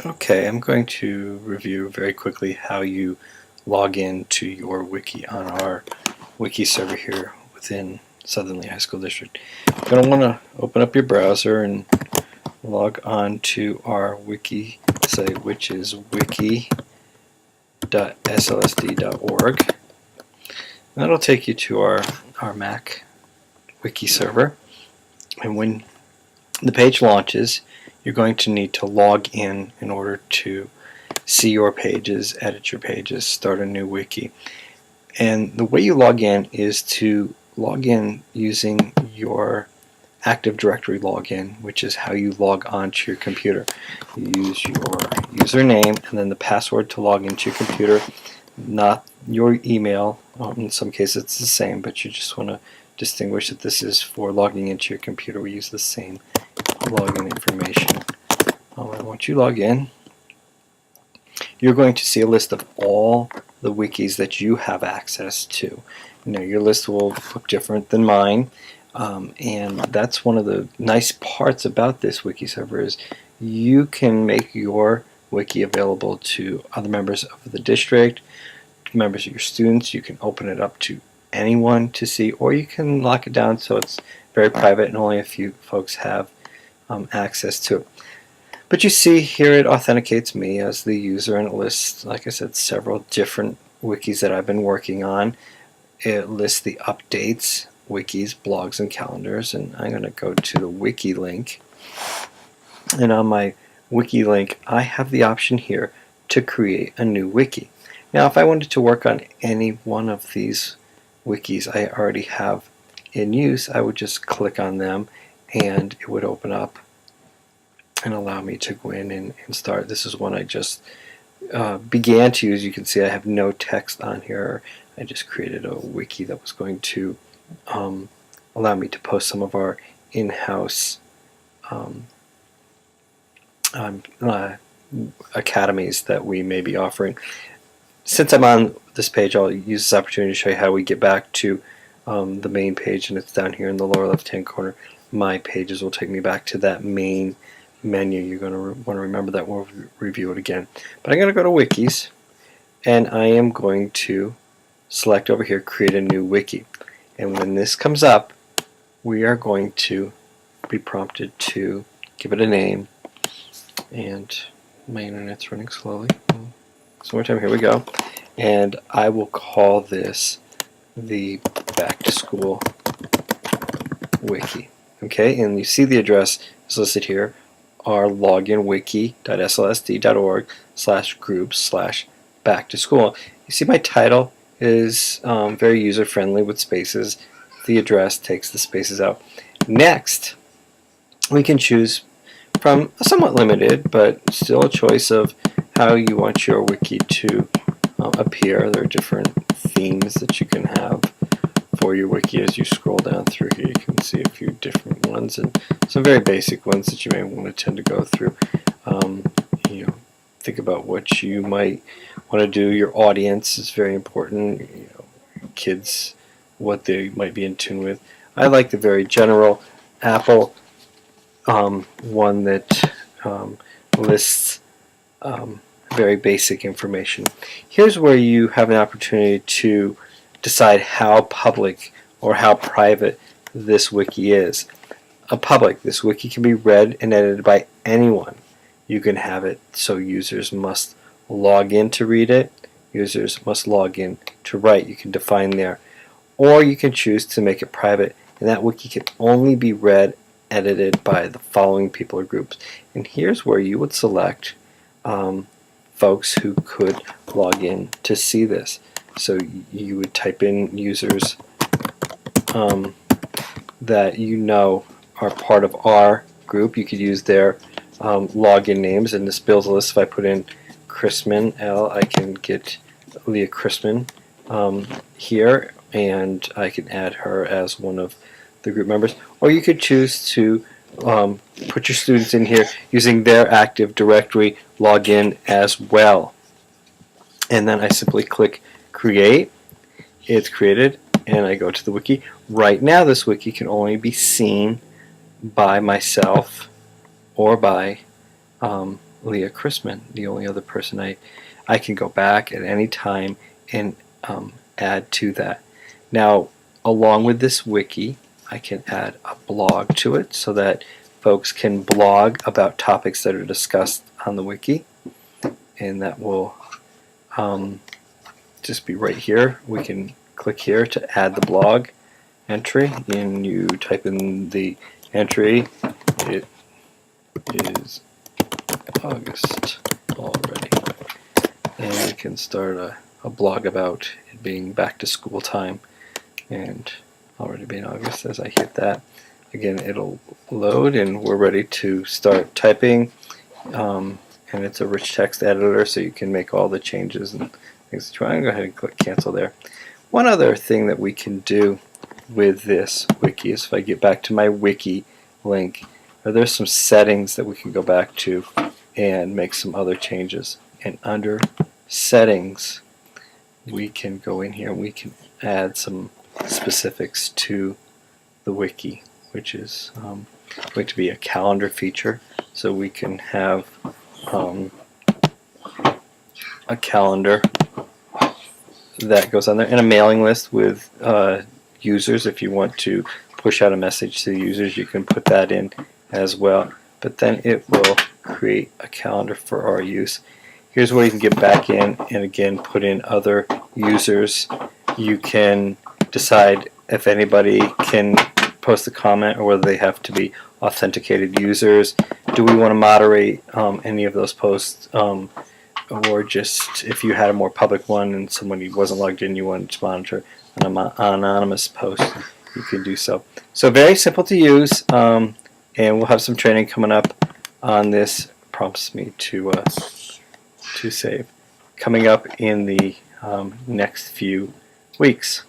Okay, I'm going to review very quickly how you log in to your wiki on our wiki server here within Southern Lee High School District. You're going to want to open up your browser and log on to our wiki site, which is wiki.slsd.org. That'll take you to our Mac wiki server, and when the page launches, you're going to need to log in order to see your pages, edit your pages, start a new wiki. And the way you log in is to log in using your Active Directory login, which is how you log on to your computer. You use your username and then the password to log into your computer, not your email. In some cases it's the same, but you just want to distinguish that this is for logging into your computer. We use the same login information. And once you log in, you're going to see a list of all the wikis that you have access to. Your list will look different than mine, and that's one of the nice parts about this wiki server is you can make your wiki available to other members of the district, to members of your students. You can open it up to anyone to see, or you can lock it down so it's very private and only a few folks have access to it. But you see here it authenticates me as the user, and it lists, like I said, several different wikis that I've been working on. It lists the updates, wikis, blogs, and calendars, and I'm going to go to the wiki link. And on my wiki link, I have the option here to create a new wiki. Now, if I wanted to work on any one of these wikis I already have in use, I would just click on them and it would open up and allow me to go in and start. This is one I just began to use. You can see I have no text on here. I just created a wiki that was going to allow me to post some of our in-house academies that we may be offering. Since I'm on this page, I'll use this opportunity to show you how we get back to the main page, and it's down here in the lower left-hand corner. My pages will take me back to that main menu. You're going to want to remember that. We'll review it again. But I'm going to go to wikis, and I am going to select over here create a new wiki. And when this comes up, we are going to be prompted to give it a name. And my internet's running slowly. So more time, here we go. And I will call this the Back to School Wiki. Okay, and you see the address is listed here, our login wiki.slsd.org/groups/back to school. You see my title is very user friendly with spaces. The address takes the spaces out. Next, we can choose from a somewhat limited but still a choice of how you want your wiki to appear. There are different themes that you can have for your wiki. As you scroll down through here, you can see a few different ones and some very basic ones that you may want to tend to go through. Think about what you might want to do. Your audience is very important. Kids, what they might be in tune with. I like the very general Apple one that lists very basic information. Here's where you have an opportunity to decide how public or how private this wiki is. This wiki can be read and edited by anyone. You can have it so users must log in to read it, users must log in to write. You can define there. Or you can choose to make it private, and that wiki can only be read, edited by the following people or groups. And here's where you would select folks who could log in to see this. So you would type in users that you know are part of our group. You could use their login names, and this builds a list. If I put in Chrisman L, I can get Leah Chrisman here, and I can add her as one of the group members. Or you could choose to put your students in here using their Active Directory login as well. And then I simply click Create. It's created, and I go to the wiki. Right now this wiki can only be seen by myself or by Leah Chrisman, the only other person I can go back at any time and add to that. Now, along with this wiki, I can add a blog to it so that folks can blog about topics that are discussed on the wiki, and that will just be right here. We can click here to add the blog entry, and you type in the entry. It is August already, and we can start a blog about it being back to school time and already being August. As I hit that, again, it'll load and we're ready to start typing. And it's a rich text editor, so you can make all the changes and things that you want. Go ahead and click cancel there. One other thing that we can do with this wiki is, if I get back to my wiki link, there's some settings that we can go back to and make some other changes. And under settings, we can go in here and we can add some specifics to the wiki, which is going to be a calendar feature. So we can have a calendar that goes on there, and a mailing list with users. If you want to push out a message to the users, you can put that in as well. But then it will create a calendar for our use. Here's where you can get back in and again put in other users. You can decide if anybody can post a comment or whether they have to be authenticated users. Do we want to moderate any of those posts, or just if you had a more public one and somebody wasn't logged in, you wanted to monitor an anonymous post, you can do so. So very simple to use, and we'll have some training coming up on this. Prompts me to save coming up in the next few weeks.